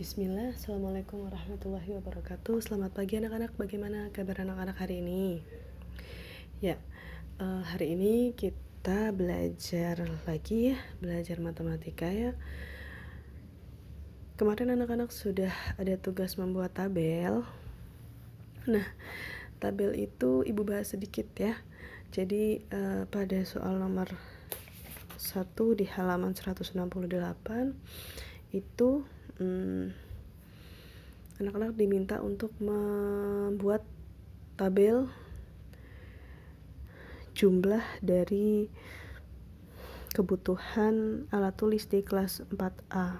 Bismillah, Assalamualaikum warahmatullahi wabarakatuh. Selamat pagi anak-anak, bagaimana kabar anak-anak hari ini? Ya, hari ini kita belajar lagi ya, belajar matematika ya. Kemarin anak-anak sudah ada tugas membuat tabel. Nah, tabel itu ibu bahas sedikit ya. Jadi pada soal nomor 1 di halaman 168 itu anak-anak diminta untuk membuat tabel jumlah dari kebutuhan alat tulis di kelas 4A.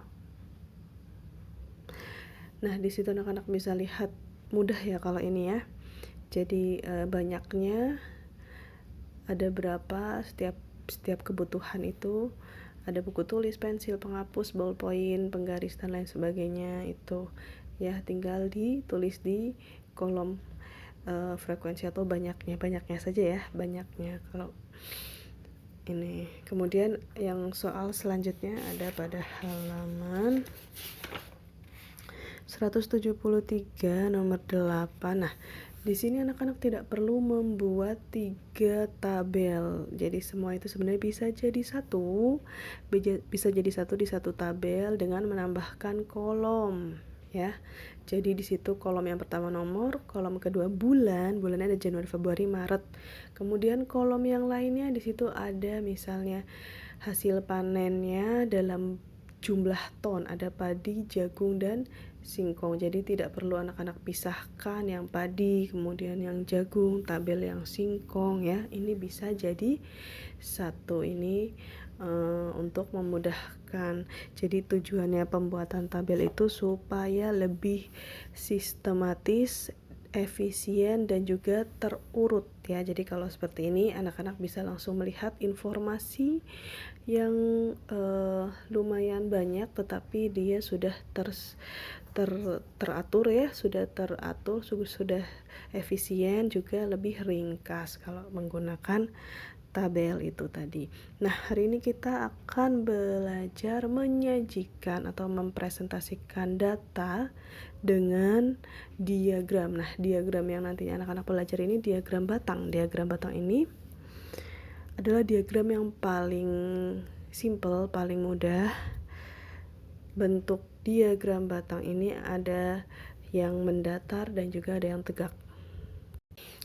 Nah, di situ anak-anak bisa lihat mudah ya kalau ini ya. Jadi banyaknya ada berapa setiap kebutuhan itu. Ada buku tulis, pensil, penghapus, ballpoint, penggaris dan lain sebagainya itu ya, tinggal ditulis di kolom frekuensi atau banyaknya saja ya, banyaknya kalau ini. Kemudian yang soal selanjutnya ada pada halaman 173 nomor 8. Nah, di sini anak-anak tidak perlu membuat 3 tabel. Jadi semua itu sebenarnya bisa jadi satu di satu tabel dengan menambahkan kolom ya. Jadi di situ kolom yang pertama nomor, kolom kedua bulannya ada Januari, Februari, Maret. Kemudian kolom yang lainnya di situ ada misalnya hasil panennya dalam jumlah ton, ada padi, jagung dan singkong. Jadi tidak perlu anak-anak pisahkan yang padi kemudian yang jagung, tabel yang singkong ya. Ini bisa jadi satu ini untuk memudahkan. Jadi tujuannya pembuatan tabel itu supaya lebih sistematis, efisien dan juga terurut ya. Jadi kalau seperti ini anak-anak bisa langsung melihat informasi yang lumayan banyak, tetapi dia sudah teratur ya, sudah efisien, juga lebih ringkas kalau menggunakan tabel itu tadi. Nah, hari ini kita akan belajar menyajikan atau mempresentasikan data dengan diagram. Nah, diagram yang nantinya anak-anak belajar ini diagram batang. Diagram batang ini adalah diagram yang paling simple, paling mudah. Bentuk diagram batang ini ada yang mendatar dan juga ada yang tegak.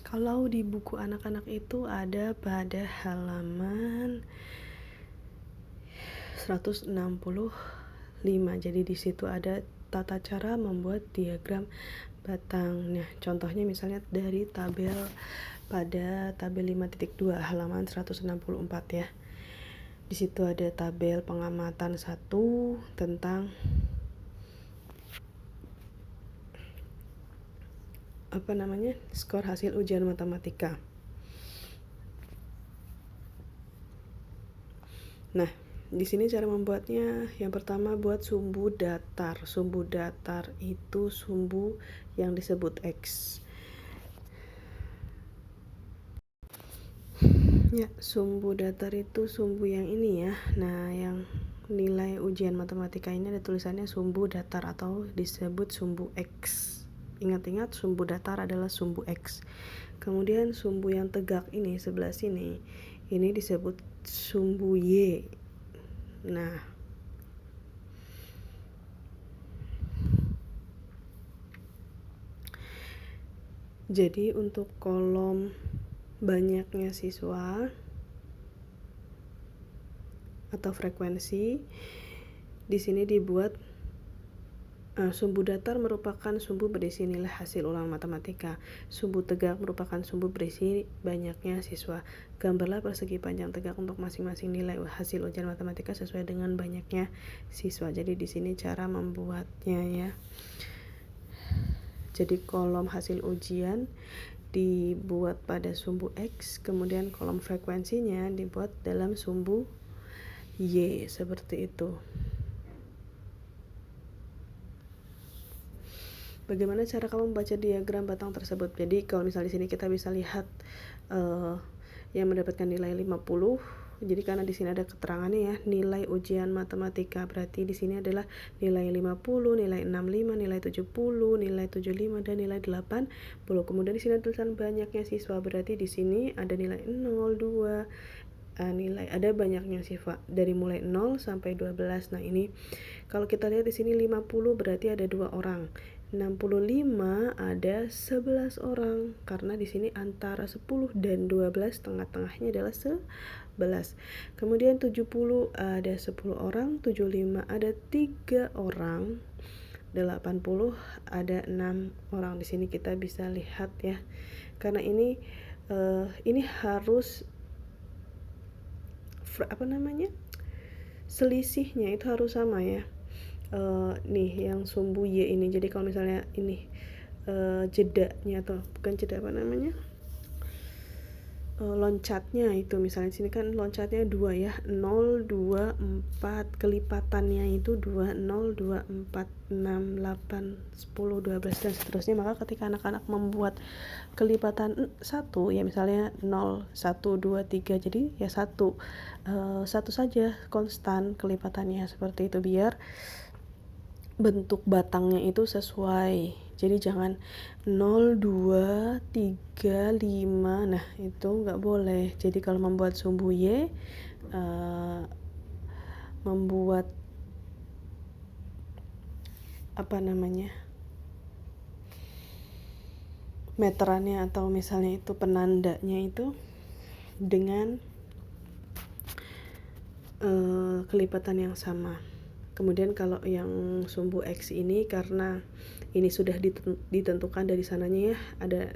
Kalau di buku anak-anak itu ada pada halaman 165. Jadi di situ ada tata cara membuat diagram batang. Nah, contohnya misalnya dari tabel pada tabel 5.2 halaman 164 ya. Di situ ada tabel pengamatan 1 tentang skor hasil ujian matematika. Nah, di sini cara membuatnya, yang pertama buat sumbu datar. Sumbu datar itu sumbu yang disebut X. Ya, sumbu datar itu sumbu yang ini ya. Nah, yang nilai ujian matematika ini ada tulisannya sumbu datar atau disebut sumbu X. Ingat-ingat, sumbu datar adalah sumbu X. Kemudian sumbu yang tegak ini sebelah sini, ini disebut sumbu Y. Nah, jadi untuk kolom banyaknya siswa atau frekuensi, di sini dibuat sumbu datar merupakan sumbu berisi nilai hasil ulangan matematika. Sumbu tegak merupakan sumbu berisi banyaknya siswa. Gambarlah persegi panjang tegak untuk masing-masing nilai hasil ujian matematika sesuai dengan banyaknya siswa. Jadi di sini cara membuatnya ya. Jadi kolom hasil ujian dibuat pada sumbu X, kemudian kolom frekuensinya dibuat dalam sumbu Y, seperti itu. Bagaimana cara kamu membaca diagram batang tersebut? Jadi kalau misalnya di sini kita bisa lihat yang mendapatkan nilai 50 Jadi karena di sini ada keterangannya ya, nilai ujian matematika. Berarti di sini adalah nilai 50, nilai 65, nilai 70, nilai 75 dan nilai 80. Kemudian di sini ada tulisan banyaknya siswa. Berarti di sini ada nilai 0, 2, nilai ada banyaknya siswa dari mulai 0 sampai 12. Nah, ini kalau kita lihat di sini 50 berarti ada 2 orang. 65 ada 11 orang karena di sini antara 10 dan 12 tengah-tengahnya adalah 11. Kemudian 70 ada 10 orang, 75 ada 3 orang, 80 ada 6 orang. Di sini kita bisa lihat ya. Karena ini harus selisihnya itu harus sama ya. Nih yang sumbu Y ini, jadi kalau misalnya ini jedanya atau bukan jeda loncatnya itu, misalnya sini kan loncatnya 2 ya, 0, 2, 4, kelipatannya itu 2, 0, 2, 4, 6, 8, 10, 12 dan seterusnya. Maka ketika anak-anak membuat kelipatan 1 ya, misalnya 0, 1, 2, 3, jadi ya 1 saja konstan kelipatannya seperti itu biar bentuk batangnya itu sesuai. Jadi jangan 0, 2, 3, 5. Nah, itu nggak boleh. Jadi kalau membuat sumbu Y, membuat meterannya atau misalnya itu penandanya itu dengan kelipatan yang sama. Kemudian kalau yang sumbu X ini, karena ini sudah ditentukan dari sananya ya, ada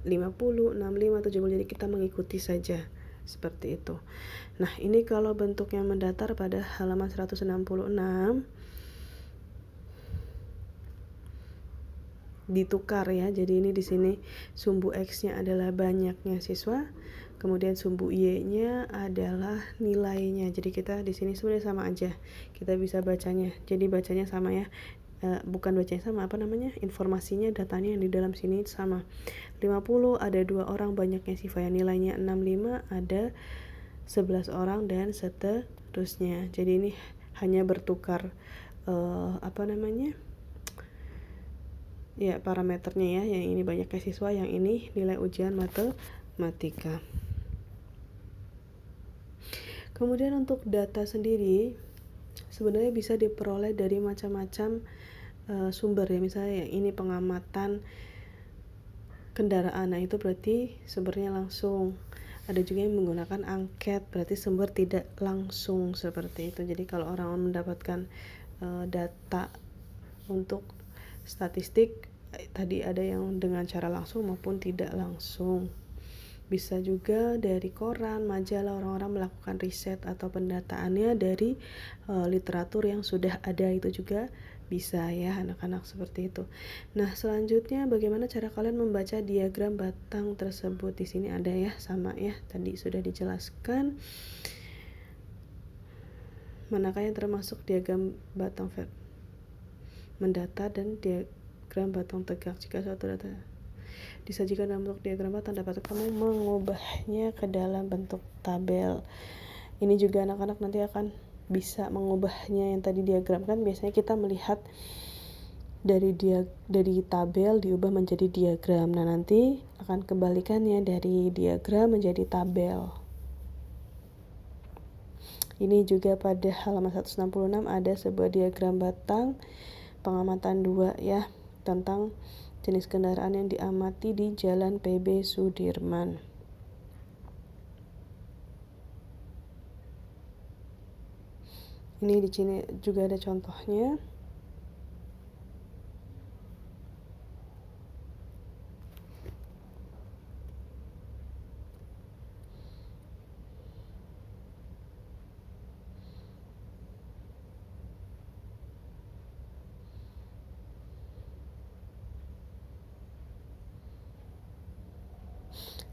50, 65, 70, jadi kita mengikuti saja seperti itu. Nah, ini kalau bentuknya mendatar pada halaman 166 ditukar ya. Jadi ini di sini sumbu X-nya adalah banyaknya siswa, kemudian sumbu Y-nya adalah nilainya. Jadi kita di sini sebenarnya sama aja. Kita bisa bacanya. Jadi bacanya sama ya. Bukan bacanya sama, informasinya, datanya yang di dalam sini sama. 50 ada 2 orang, banyaknya siswa, yang nilainya 65 ada 11 orang dan seterusnya. Jadi ini hanya bertukar ya parameternya ya, yang ini banyaknya siswa, yang ini nilai ujian matematika. Kemudian untuk data sendiri sebenarnya bisa diperoleh dari macam-macam sumber ya. Misalnya yang ini pengamatan kendaraan, nah itu berarti sumbernya langsung. Ada juga yang menggunakan angket, berarti sumber tidak langsung seperti itu. Jadi kalau orang mendapatkan data untuk statistik, tadi ada yang dengan cara langsung maupun tidak langsung. Bisa juga dari koran, majalah, orang-orang melakukan riset atau pendataannya dari literatur yang sudah ada, itu juga bisa ya anak-anak seperti itu. Nah, selanjutnya bagaimana cara kalian membaca diagram batang tersebut? Di sini ada ya, sama ya, tadi sudah dijelaskan. Manakah yang termasuk diagram batang mendatar dan diagram batang tegak? Jika suatu data disajikan dalam bentuk diagram batang, dapat kamu mengubahnya ke dalam bentuk tabel. Ini juga anak-anak nanti akan bisa mengubahnya. Yang tadi diagram kan biasanya kita melihat dari tabel diubah menjadi diagram. Nah, nanti akan kebalikannya, dari diagram menjadi tabel. Ini juga pada halaman 166 ada sebuah diagram batang pengamatan 2 ya, tentang jenis kendaraan yang diamati di Jalan PB Sudirman. Ini di sini juga ada contohnya.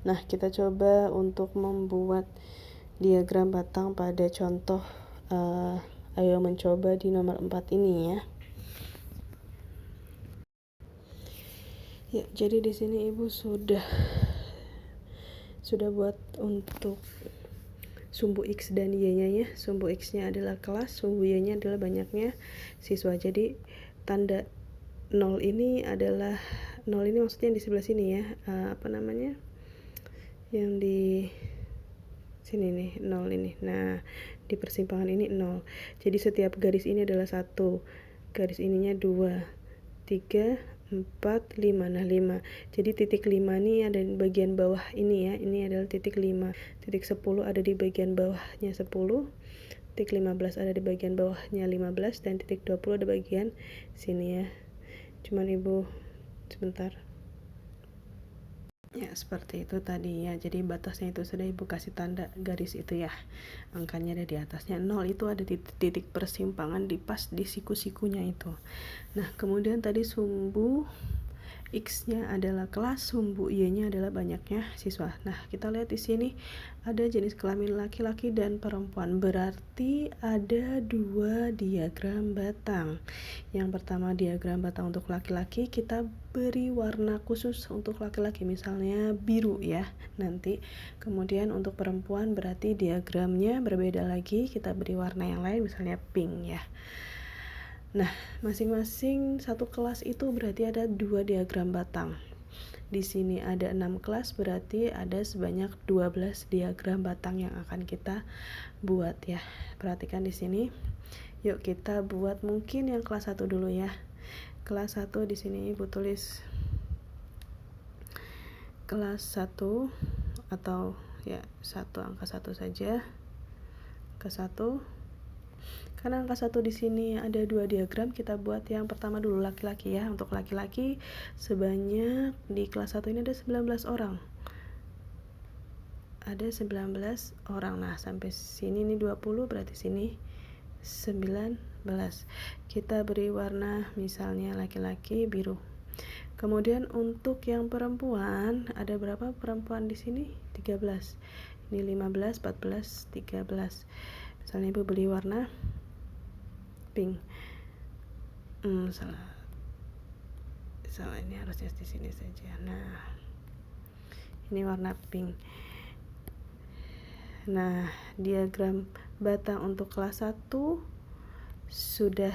Nah, kita coba untuk membuat diagram batang pada contoh. Ayo mencoba di nomor 4 ini ya. Ya, jadi di sini Ibu sudah buat untuk sumbu X dan Y-nya ya. Sumbu X-nya adalah kelas, sumbu Y-nya adalah banyaknya siswa. Jadi tanda 0 ini adalah 0 ini maksudnya di sebelah sini ya. Apa namanya? Yang di sini nih, 0 ini. Nah, di persimpangan ini 0. Jadi setiap garis ini adalah 1. Garis ininya 2, 3, 4, 5. Nah, 5. Jadi titik 5 ini ada di bagian bawah ini ya. Ini adalah titik 5. Titik 10 ada di bagian bawahnya 10. Titik 15 ada di bagian bawahnya 15 dan titik 20 ada bagian sini ya. Cuman Ibu sebentar. Ya, seperti itu tadi ya. Jadi batasnya itu sudah Ibu kasih tanda garis itu ya. Angkanya ada di atasnya. 0 itu ada di titik persimpangan di pas di siku-sikunya itu. Nah, kemudian tadi sumbu X-nya adalah kelas, sumbu Y-nya adalah banyaknya siswa. Nah, kita lihat di sini ada jenis kelamin laki-laki dan perempuan. Berarti ada 2 diagram batang. Yang pertama diagram batang untuk laki-laki, kita beri warna khusus untuk laki-laki, misalnya biru ya. Nanti kemudian untuk perempuan berarti diagramnya berbeda lagi, kita beri warna yang lain, misalnya pink ya. Nah, masing-masing satu kelas itu berarti ada 2 diagram batang. Di sini ada 6 kelas, berarti ada sebanyak 12 diagram batang yang akan kita buat ya. Perhatikan di sini. Yuk kita buat mungkin yang kelas 1 dulu ya. Kelas 1 di sini Ibu tulis kelas 1 atau ya 1 angka 1 saja. Ke 1. Karena angka 1 di sini ada 2 diagram, kita buat yang pertama dulu laki-laki ya. Untuk laki-laki sebanyak di kelas 1 ini ada 19 orang. Ada 19 orang. Nah, sampai sini ini 20, berarti sini 19. Kita beri warna misalnya laki-laki biru. Kemudian untuk yang perempuan, ada berapa perempuan di sini? 13. Ini 15, 14, 13. Misalnya Ibu beli warna pink. Salah ini harusnya di sini saja. Nah, ini warna pink. Nah, diagram batang untuk kelas 1 sudah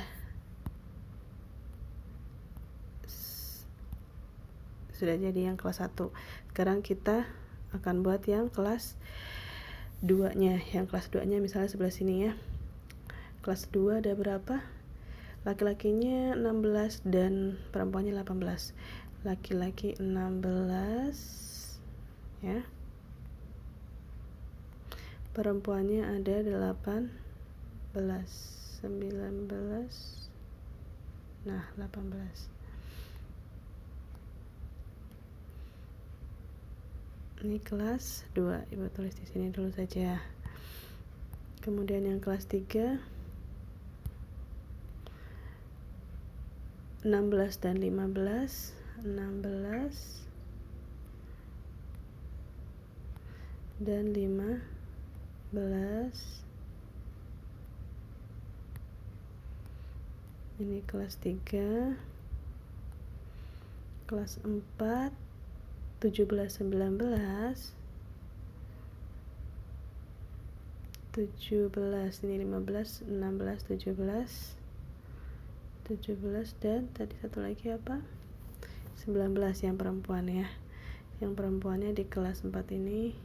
jadi yang kelas 1. Sekarang kita akan buat yang kelas 2-nya. Yang kelas 2-nya misalnya sebelah sini ya. Kelas 2 ada berapa? Laki-lakinya 16 dan perempuannya 18. Laki-laki 16 ya. Perempuannya ada 18, 19. Nah, 18. Ini kelas 2. Ibu tulis di sini dulu saja. Kemudian yang kelas 3 16 dan 15, 16 dan 15. Ini kelas 3. Kelas 4 17, 19, 17, ini 15, 16, 17 dan tadi satu lagi apa? 19 yang perempuan ya. Yang perempuannya di kelas 4 ini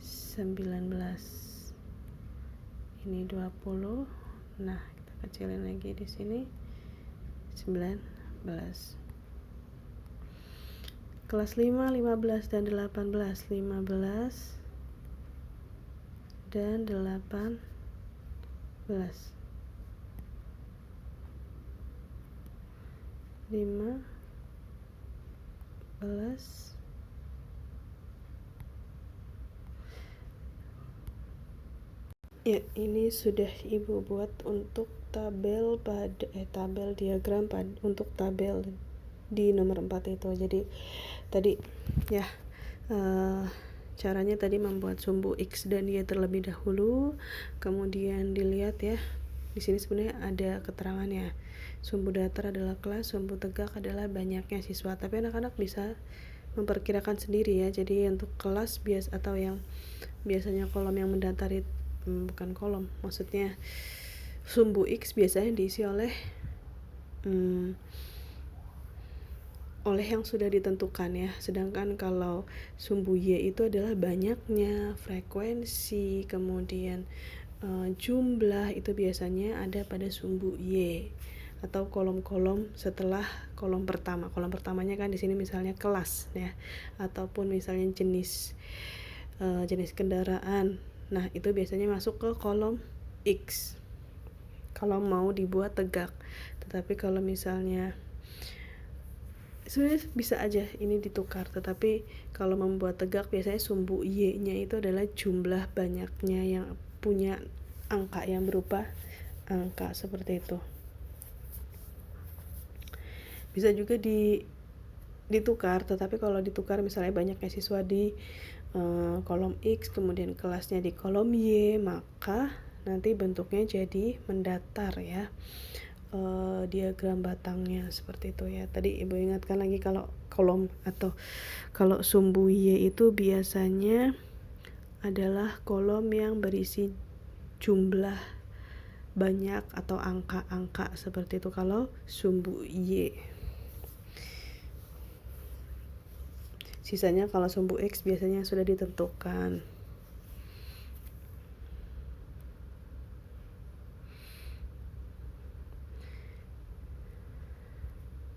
19. Ini 20. Nah, kita kecilin lagi di sini 19. Kelas 5, 15 dan 18, 15 dan 18. 15 ya, ini sudah Ibu buat untuk tabel diagram untuk tabel di nomor 4 itu. Jadi tadi ya caranya tadi membuat sumbu X dan Y terlebih dahulu, kemudian dilihat ya. Di sini sebenarnya ada keterangannya. Sumbu datar adalah kelas, sumbu tegak adalah banyaknya siswa. Tapi anak-anak bisa memperkirakan sendiri ya. Jadi untuk kelas atau yang biasanya kolom yang mendaftar bukan kolom, maksudnya sumbu X biasanya diisi oleh yang sudah ditentukan ya. Sedangkan kalau sumbu Y itu adalah banyaknya, frekuensi, kemudian jumlah, itu biasanya ada pada sumbu Y atau kolom-kolom setelah kolom pertama. Kolom pertamanya kan di sini misalnya kelas ya, ataupun misalnya jenis kendaraan. Nah, itu biasanya masuk ke kolom X kalau mau dibuat tegak. Tetapi kalau misalnya sebenarnya bisa aja ini ditukar, tetapi kalau membuat tegak biasanya sumbu Y-nya itu adalah jumlah banyaknya yang punya angka yang berupa angka seperti itu. Bisa juga ditukar, tetapi kalau ditukar misalnya banyaknya siswa di kolom X, kemudian kelasnya di kolom Y, maka nanti bentuknya jadi mendatar ya. Diagram batangnya seperti itu ya. Tadi Ibu ingatkan lagi, kalau kolom atau kalau sumbu Y itu biasanya adalah kolom yang berisi jumlah banyak atau angka-angka seperti itu kalau sumbu Y. Sisanya kalau sumbu X biasanya sudah ditentukan.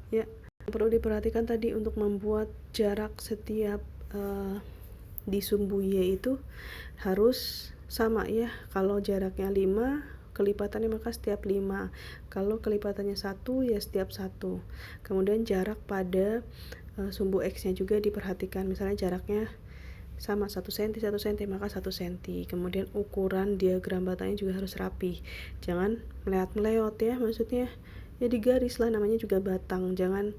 Ya, perlu diperhatikan tadi untuk membuat jarak setiap di sumbu Y itu harus sama ya. Kalau jaraknya 5, kelipatannya maka setiap 5. Kalau kelipatannya 1 ya setiap 1. Kemudian jarak pada sumbu X-nya juga diperhatikan. Misalnya jaraknya sama 1 cm, 1 cm, maka 1 cm. Kemudian ukuran diagram batangnya juga harus rapi. Jangan meleot-meleot ya, maksudnya ya digaris lah, namanya juga batang. Jangan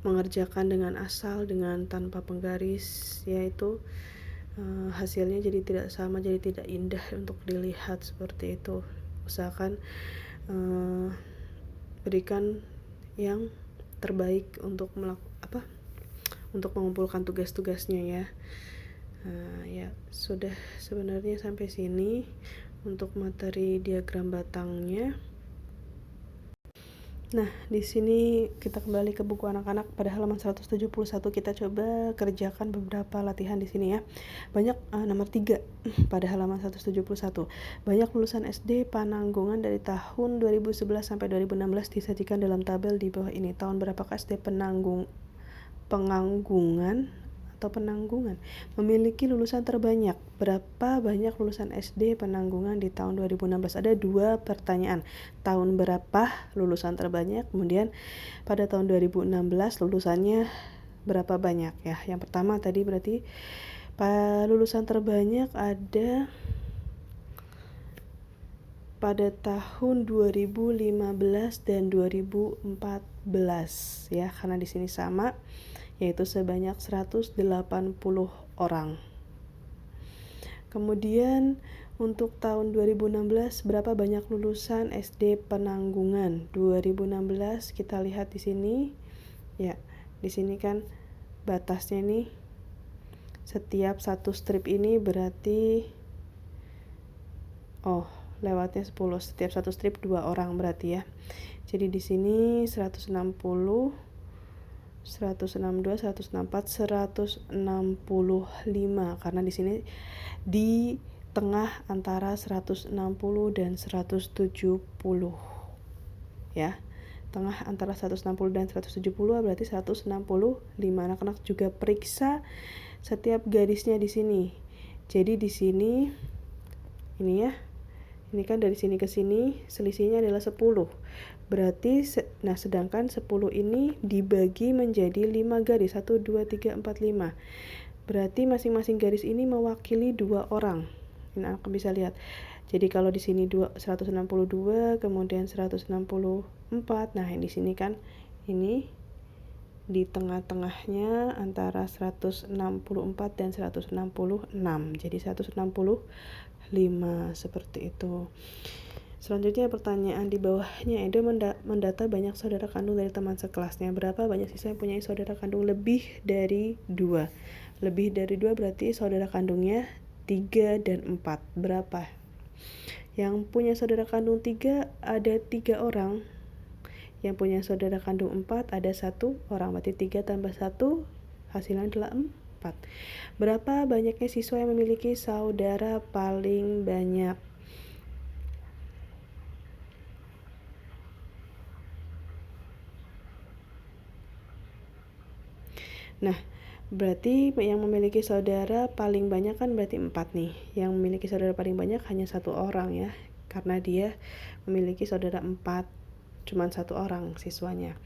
mengerjakan dengan asal, dengan tanpa penggaris, yaitu hasilnya jadi tidak sama, jadi tidak indah untuk dilihat seperti itu. Usahakan berikan yang terbaik untuk untuk mengumpulkan tugas-tugasnya ya. Ya sudah, sebenarnya sampai sini untuk materi diagram batangnya. Nah, di sini kita kembali ke buku anak-anak pada halaman 171. Kita coba kerjakan beberapa latihan di sini ya. Banyak nomor 3 pada halaman 171. Banyak lulusan SD Pananggungan dari tahun 2011 sampai 2016 disajikan dalam tabel di bawah ini. Tahun berapakah SD Penanggungan memiliki lulusan terbanyak? Berapa banyak lulusan SD Penanggungan di tahun 2016? Ada 2 pertanyaan. Tahun berapa lulusan terbanyak? Kemudian pada tahun 2016 lulusannya berapa banyak ya? Yang pertama tadi berarti lulusan terbanyak ada pada tahun 2015 dan 2014 ya, karena di sini sama, yaitu sebanyak 180 orang. Kemudian untuk tahun 2016 berapa banyak lulusan SD Penanggungan? 2016 kita lihat di sini. Ya, di sini kan batasnya nih. Setiap satu strip ini berarti lewatnya 10. Setiap satu strip 2 orang berarti ya. Jadi di sini 160, 162, 164, 165, karena di sini di tengah antara 160 dan 170 ya. Tengah antara 160 dan 170 berarti 165. Anak-anak juga periksa setiap garisnya di sini. Jadi di sini ini ya. Ini kan dari sini ke sini selisihnya adalah 10. Berarti sedangkan 10 ini dibagi menjadi 5 garis. 1 2 3 4 5. Berarti masing-masing garis ini mewakili 2 orang. Ini anak bisa lihat. Jadi kalau di sini 162, kemudian 164. Nah, di sini kan ini di tengah-tengahnya antara 164 dan 166. Jadi 165 seperti itu. Selanjutnya pertanyaan di bawahnya, Edo mendata banyak saudara kandung dari teman sekelasnya. Berapa banyak siswa yang punya saudara kandung lebih dari 2? Lebih dari 2 berarti saudara kandungnya 3 dan 4. Berapa? Yang punya saudara kandung 3 ada 3 orang. Yang punya saudara kandung 4 ada 1 orang. Berarti 3 tambah 1 hasilnya adalah 4. Berapa banyaknya siswa yang memiliki saudara paling banyak? Nah, berarti yang memiliki saudara paling banyak kan berarti 4 nih. Yang memiliki saudara paling banyak hanya 1 orang ya, karena dia memiliki saudara 4, cuman 1 orang siswanya.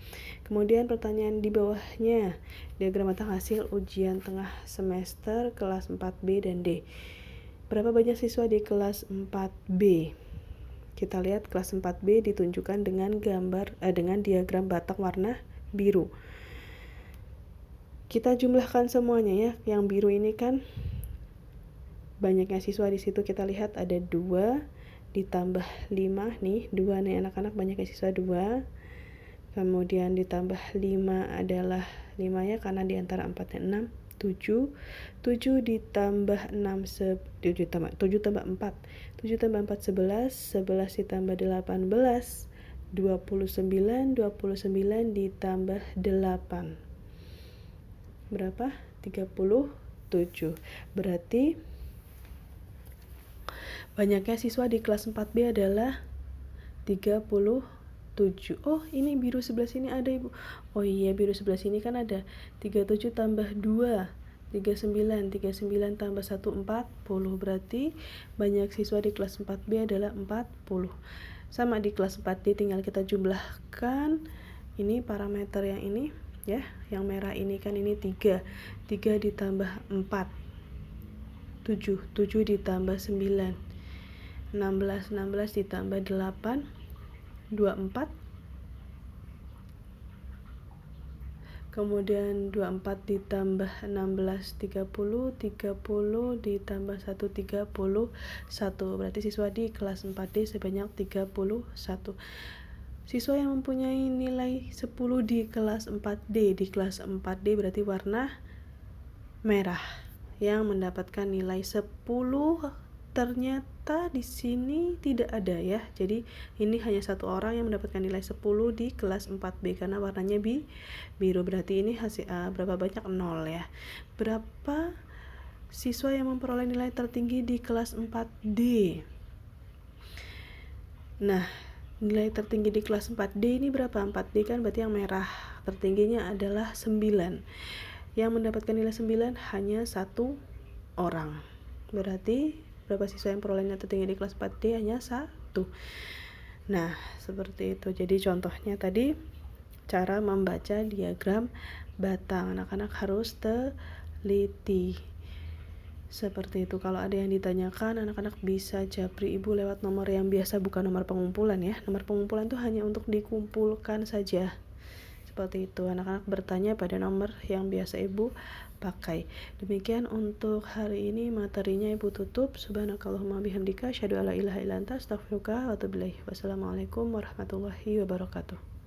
Kemudian pertanyaan di bawahnya, diagram batang hasil ujian tengah semester kelas 4B dan D. Berapa banyak siswa di kelas 4B? Kita lihat kelas 4B ditunjukkan dengan dengan diagram batang warna biru. Kita jumlahkan semuanya ya. Yang biru ini kan banyaknya siswa di situ, kita lihat ada 2 ditambah 5 nih. 2 nih anak-anak, banyaknya siswa 2. Kemudian ditambah 5 adalah 5 ya, karena di antara 4 dan 6 7. 7 ditambah 6 7 tambah 4. 7 tambah 4 11. 11 ditambah 18 29. 29 ditambah 8 berapa? 37. Berarti banyaknya siswa di kelas 4B adalah 37. Oh, ini biru sebelah sini ada, Ibu. Oh iya, biru sebelah sini kan ada 37 tambah 2 39. 39 tambah 1 40. Berarti banyak siswa di kelas 4B adalah 40. Sama di kelas 4D, tinggal kita jumlahkan ini parameter yang ini ya, yang merah ini kan ini 3 ditambah 4 7 ditambah 9 16 ditambah 8 24. Kemudian 24 ditambah 16 30 ditambah 1 31. Berarti siswa di kelas 4D sebanyak 31. Siswa yang mempunyai nilai 10 di kelas 4D. Di kelas 4D berarti warna merah. Yang mendapatkan nilai 10 ternyata di sini tidak ada ya. Jadi ini hanya 1 orang yang mendapatkan nilai 10 di kelas 4B karena warnanya biru. Berarti ini hasil berapa banyak? 0 ya. Berapa siswa yang memperoleh nilai tertinggi di kelas 4D? Nah, nilai tertinggi di kelas 4D ini berapa? 4D kan berarti yang merah. Tertingginya adalah 9. Yang mendapatkan nilai 9 hanya 1 orang. Berarti berapa siswa yang peroleh nilai tertinggi di kelas 4D? Hanya 1. Nah, seperti itu. Jadi contohnya tadi cara membaca diagram batang. Anak-anak harus teliti. Seperti itu. Kalau ada yang ditanyakan, anak-anak bisa japri Ibu lewat nomor yang biasa, bukan nomor pengumpulan ya. Nomor pengumpulan itu hanya untuk dikumpulkan saja. Seperti itu. Anak-anak bertanya pada nomor yang biasa Ibu pakai. Demikian untuk hari ini materinya Ibu tutup. Subhanakallahumma bihamdika asyhadu alla ilaha illa anta astaghfiruka wa atubu ilaik. Wassalamualaikum warahmatullahi wabarakatuh.